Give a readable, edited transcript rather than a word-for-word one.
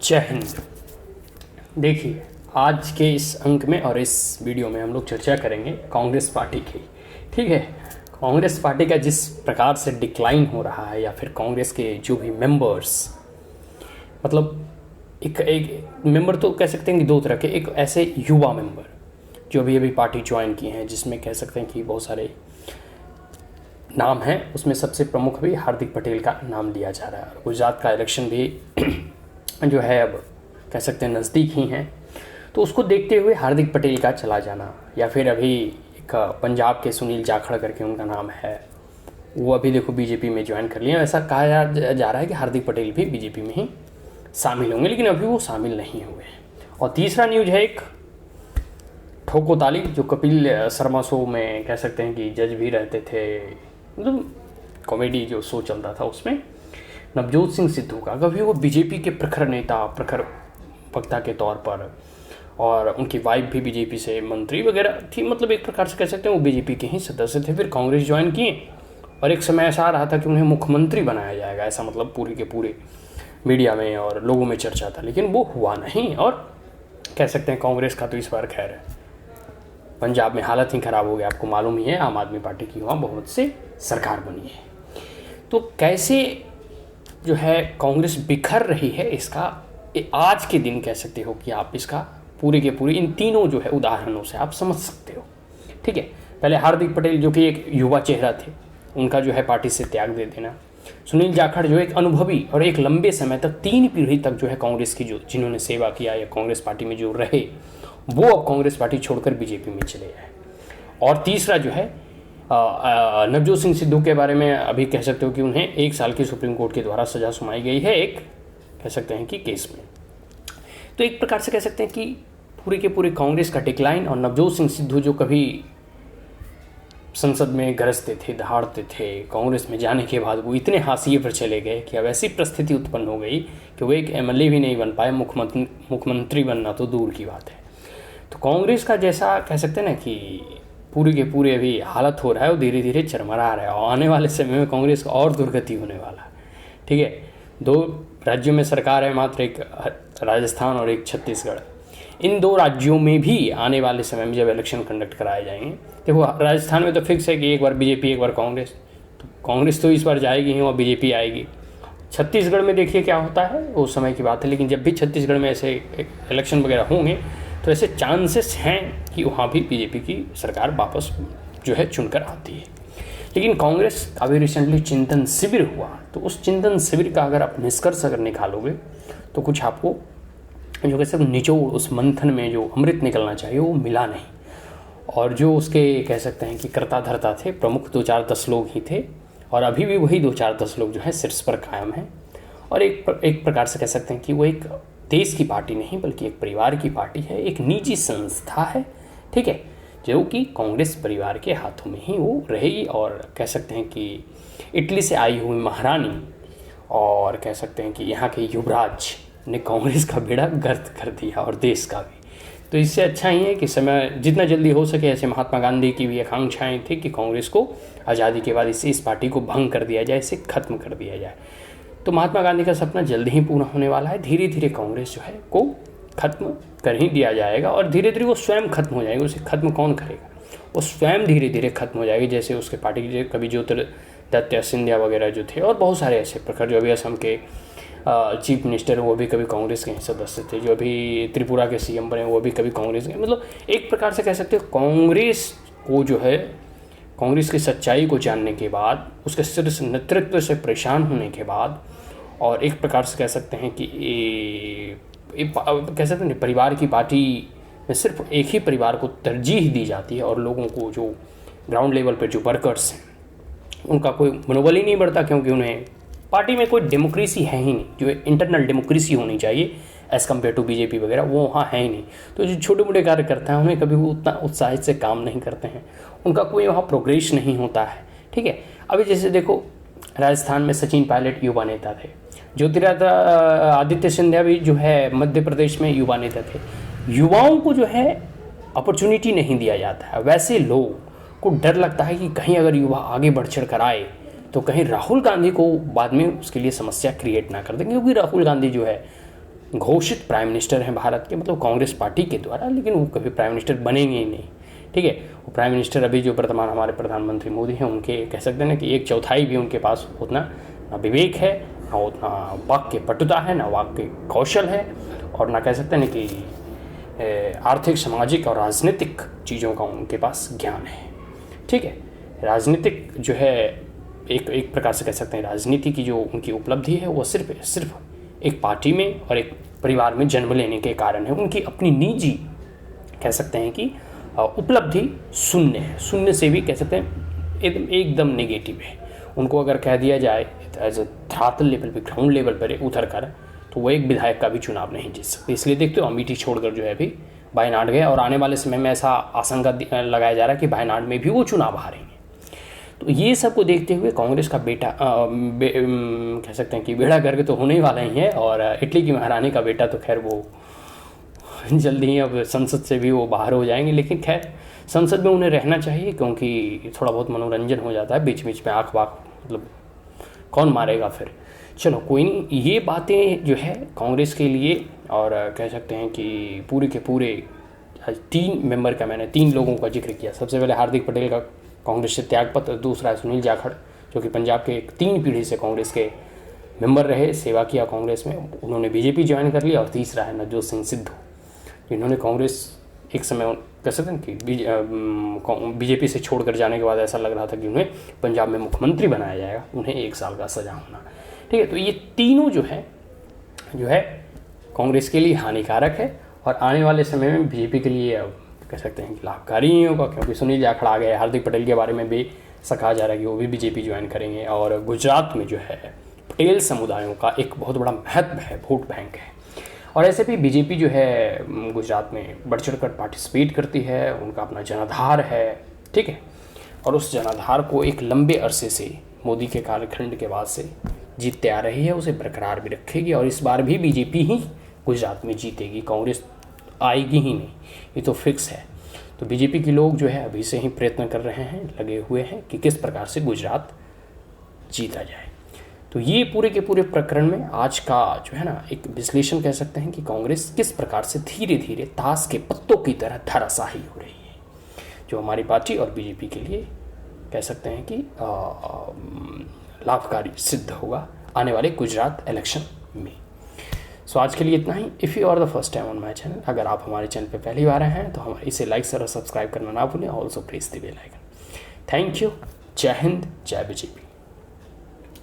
जय हिंद। देखिए, आज के इस अंक में और इस वीडियो में हम लोग चर्चा करेंगे कांग्रेस पार्टी की। ठीक है, कांग्रेस पार्टी का जिस प्रकार से डिक्लाइन हो रहा है, या फिर कांग्रेस के जो भी मेंबर्स, मतलब एक मेंबर तो कह सकते हैं कि दो तरह के, एक ऐसे युवा मेंबर जो अभी अभी पार्टी ज्वाइन किए हैं, जिसमें कह सकते हैं कि बहुत सारे नाम हैं। उसमें सबसे प्रमुख भी हार्दिक पटेल का नाम लिया जा रहा है। गुजरात का इलेक्शन भी जो है अब कह सकते हैं नज़दीक ही हैं, तो उसको देखते हुए हार्दिक पटेल का चला जाना, या फिर अभी एक पंजाब के सुनील जाखड़ करके उनका नाम है, वो अभी देखो बीजेपी में ज्वाइन कर लिया। ऐसा कहा जा रहा है कि हार्दिक पटेल भी बीजेपी में ही शामिल होंगे, लेकिन अभी वो शामिल नहीं हुए। और तीसरा न्यूज है एक ठोको ताली, जो कपिल शर्मा शो में कह सकते हैं कि जज भी रहते थे, मतलब कॉमेडी जो शो चलता था, उसमें नवजोत सिंह सिद्धू का, कभी वो बीजेपी के प्रखर नेता, प्रखर वक्ता के तौर पर, और उनकी वाइफ भी बीजेपी से मंत्री वगैरह थी, मतलब एक प्रकार से कह सकते हैं वो बीजेपी के ही सदस्य थे। फिर कांग्रेस ज्वाइन किए और एक समय ऐसा आ रहा था कि उन्हें मुख्यमंत्री बनाया जाएगा, ऐसा मतलब पूरे के पूरे मीडिया में और लोगों में चर्चा था, लेकिन वो हुआ नहीं। और कह सकते हैं कांग्रेस का तो इस बार खैर पंजाब में हालत ही ख़राब हो गया। आपको मालूम ही है, आम आदमी पार्टी की वहाँ बहुमत से सरकार बनी है। तो कैसे जो है कांग्रेस बिखर रही है, इसका आज के दिन कह सकते हो कि आप इसका पूरे के पूरे इन तीनों जो है उदाहरणों से आप समझ सकते हो। ठीक है, पहले हार्दिक पटेल जो कि एक युवा चेहरा थे, उनका जो है पार्टी से त्याग दे देना। सुनील जाखड़ जो एक अनुभवी और एक लंबे समय तक 3 पीढ़ी तक जो है कांग्रेस की जो जिन्होंने सेवा किया या कांग्रेस पार्टी में जो रहे, वो अब कांग्रेस पार्टी छोड़कर बीजेपी में चले गए। और तीसरा जो है नवजोत सिंह सिद्धू के बारे में अभी कह सकते हो कि उन्हें 1 साल की सुप्रीम कोर्ट के द्वारा सजा सुनाई गई है, एक कह सकते हैं कि केस में। तो एक प्रकार से कह सकते हैं कि पूरे के पूरे कांग्रेस का डिक्लाइन, और नवजोत सिंह सिद्धू जो कभी संसद में गरजते थे, दहाड़ते थे, कांग्रेस में जाने के बाद वो इतने हाशिए पर चले गए कि अब ऐसी परिस्थिति उत्पन्न हो गई कि वो एक एमएलए भी नहीं बन पाए, मुख्यमंत्री बनना तो दूर की बात है। तो कांग्रेस का जैसा कह सकते हैं ना कि पूरे के पूरे अभी हालत हो रहा है, वो धीरे धीरे चरमरा रहा है, और आने वाले समय में कांग्रेस का और दुर्गति होने वाला है। ठीक है, 2 राज्यों में सरकार है, मात्र एक राजस्थान और एक छत्तीसगढ़। इन 2 राज्यों में भी आने वाले समय में जब इलेक्शन कंडक्ट कराए जाएंगे, देखो राजस्थान में तो फिक्स है कि एक बार बीजेपी एक बार कांग्रेस, तो कांग्रेस तो इस बार जाएगी ही और बीजेपी आएगी। छत्तीसगढ़ में देखिए क्या होता है, वो समय की बात है, लेकिन जब भी छत्तीसगढ़ में ऐसे इलेक्शन वगैरह होंगे तो ऐसे चांसेस हैं कि वहाँ भी बीजेपी की सरकार वापस जो है चुनकर आती है। लेकिन कांग्रेस का भी रिसेंटली चिंतन शिविर हुआ, तो उस चिंतन शिविर का अगर आप निष्कर्ष अगर निकालोगे तो कुछ आपको जो कैसे निचोड़, उस मंथन में जो अमृत निकलना चाहिए वो मिला नहीं। और जो उसके कह सकते हैं कि कर्ता धर्ता थे, प्रमुख 2-4-10 लोग ही थे, और अभी भी वही 2-4-10 लोग जो है शीर्ष पर कायम हैं। और एक प्रकार से कह सकते हैं कि वो एक देश की पार्टी नहीं बल्कि एक परिवार की पार्टी है, एक निजी संस्था है। ठीक है, जो कि कांग्रेस परिवार के हाथों में ही वो रहेगी। और कह सकते हैं कि इटली से आई हुई महारानी और कह सकते हैं कि यहाँ के युवराज ने कांग्रेस का बेड़ा गर्क कर दिया, और देश का भी। तो इससे अच्छा ही है कि समय जितना जल्दी हो सके, ऐसे महात्मा गांधी की भी आकांक्षाएँ थी कि कांग्रेस को आज़ादी के बाद इस पार्टी को भंग कर दिया जाए, इसे ख़त्म कर दिया जाए। तो महात्मा गांधी का सपना जल्द ही पूरा होने वाला है। धीरे धीरे कांग्रेस जो है को ख़त्म कर ही दिया जाएगा, और धीरे धीरे वो स्वयं खत्म हो जाएगी। उसे खत्म कौन करेगा, वो स्वयं धीरे धीरे खत्म हो जाएगी। जैसे उसके पार्टी के कभी ज्योतिरादित्य सिंधिया वगैरह जो थे, और बहुत सारे ऐसे प्रकार, जो अभी असम के चीफ मिनिस्टर वो भी कभी कांग्रेस के सदस्य थे, जो अभी त्रिपुरा के सीएम बने वो भी कभी कांग्रेस के। मतलब एक प्रकार से कह सकते हो कांग्रेस को जो है, कांग्रेस की सच्चाई को जानने के बाद, उसके शीर्ष नेतृत्व से परेशान होने के बाद, और एक प्रकार से कह सकते हैं कि कह सकते हैं परिवार की पार्टी में सिर्फ एक ही परिवार को तरजीह दी जाती है, और लोगों को जो ग्राउंड लेवल पर जो वर्कर्स हैं उनका कोई मनोबल ही नहीं बढ़ता, क्योंकि उन्हें पार्टी में कोई डेमोक्रेसी है ही नहीं। जो इंटरनल डेमोक्रेसी होनी चाहिए एज़ कम्पेयर टू बीजेपी वगैरह, वो वहाँ है ही नहीं। तो जो छोटे मोटे कार्यकर्ता हैं उन्हें कभी वो उतना उत्साहित से काम नहीं करते हैं, उनका कोई वहाँ प्रोग्रेस नहीं होता है। ठीक है, अभी जैसे देखो राजस्थान में सचिन पायलट युवा नेता थे, ज्योतिरादित्य सिंधिया भी जो है मध्य प्रदेश में युवा नेता थे। युवाओं को जो है अपॉर्चुनिटी नहीं दिया जाता है। वैसे लोग को डर लगता है कि कहीं अगर युवा आगे बढ़ चढ़ कर आए तो कहीं राहुल गांधी को बाद में उसके लिए समस्या क्रिएट ना कर दें, क्योंकि राहुल गांधी जो है घोषित प्राइम मिनिस्टर हैं भारत के, मतलब कांग्रेस पार्टी के द्वारा, लेकिन वो कभी प्राइम मिनिस्टर बनेंगे ही नहीं, ठीक है। वो प्राइम मिनिस्टर अभी जो वर्तमान हमारे प्रधानमंत्री मोदी हैं, उनके कह सकते हैं ना कि 1/4 भी उनके पास उतना ना विवेक है, ना उतना वाक्य पटुता है, ना वाक्य कौशल है, और ना कह सकते हैं ना कि आर्थिक, सामाजिक और राजनीतिक चीज़ों का उनके पास ज्ञान है, ठीक है। राजनीतिक जो है एक प्रकार से कह सकते हैं राजनीति की जो उनकी उपलब्धि है वो सिर्फ एक पार्टी में और एक परिवार में जन्म लेने के कारण है। उनकी अपनी निजी कह सकते हैं कि उपलब्धि शून्य है, शून्य से भी कह सकते हैं एकदम नेगेटिव है। उनको अगर कह दिया जाए एज अ धरातल लेवल पर, ग्राउंड लेवल पर उतर कर, तो वो एक विधायक का भी चुनाव नहीं जीत सकते। इसलिए देखते हो अमेठी छोड़कर जो है अभी वायनाड गए, और आने वाले समय में ऐसा आशंका लगाया जा रहा है कि वायनाड में भी वो चुनाव हारेंगे। तो ये सब को देखते हुए कांग्रेस का बेटा कह सकते हैं कि बेड़ा गर्क तो होने ही वाला ही है, और इटली की महारानी का बेटा तो खैर वो जल्दी ही अब संसद से भी वो बाहर हो जाएंगे। लेकिन खैर संसद में उन्हें रहना चाहिए, क्योंकि थोड़ा बहुत मनोरंजन हो जाता है बीच बीच में, आँख वाँख मतलब कौन मारेगा फिर। चलो कोई नहीं, ये बातें जो है कांग्रेस के लिए, और कह सकते हैं कि पूरे के पूरे 3 मेंबर का, मैंने 3 लोगों का जिक्र किया। सबसे पहले हार्दिक पटेल का कांग्रेस से त्यागपत्र, दूसरा है सुनील जाखड़ जो कि पंजाब के 3 पीढ़ी से कांग्रेस के मेंबर रहे, सेवा किया कांग्रेस में, उन्होंने बीजेपी ज्वाइन कर लिया, और तीसरा है नवजोत सिंह सिद्धू जिन्होंने कांग्रेस एक समय कह सकते हैं कि बीजेपी से छोड़कर जाने के बाद ऐसा लग रहा था कि उन्हें पंजाब में मुख्यमंत्री बनाया जाएगा, उन्हें 1 साल का सजा होना, ठीक है। तो ये तीनों जो है कांग्रेस के लिए हानिकारक है, और आने वाले समय में बीजेपी के लिए कह सकते हैं कि लाभकारी ही होगा, क्योंकि सुनील जाखड़ आ गए। हार्दिक पटेल के बारे में भी कहा जा रहा है कि वो भी बीजेपी ज्वाइन करेंगे, और गुजरात में जो है पटेल समुदायों का एक बहुत बड़ा महत्व है, वोट बैंक है, और ऐसे भी बीजेपी जो है गुजरात में बढ़ चढ़कर पार्टिसिपेट करती है, उनका अपना जनाधार है, ठीक है। और उस जनाधार को एक लंबे अरसे से मोदी के कार्यखंड के बाद से जीतते आ रही है, उसे बरकरार भी रखेगी, और इस बार भी बीजेपी ही गुजरात में जीतेगी, कांग्रेस आएगी ही नहीं, ये तो फिक्स है। तो बीजेपी के लोग जो है अभी से ही प्रयत्न कर रहे हैं, लगे हुए हैं कि किस प्रकार से गुजरात जीता जाए। तो ये पूरे के पूरे प्रकरण में आज का जो है ना एक विश्लेषण कह सकते हैं कि कांग्रेस किस प्रकार से धीरे धीरे ताश के पत्तों की तरह धराशायी हो रही है, जो हमारी पार्टी और बीजेपी के लिए कह सकते हैं कि लाभकारी सिद्ध होगा आने वाले गुजरात इलेक्शन में। सो आज के लिए इतना ही। If you are the first time on my channel, अगर आप हमारे चैनल पे पहली बार आए हैं तो हमारे इसे लाइक शेयर और सब्सक्राइब करना ना भूलें, also press the bell icon. Thank you. जय हिंद, जय बीजेपी।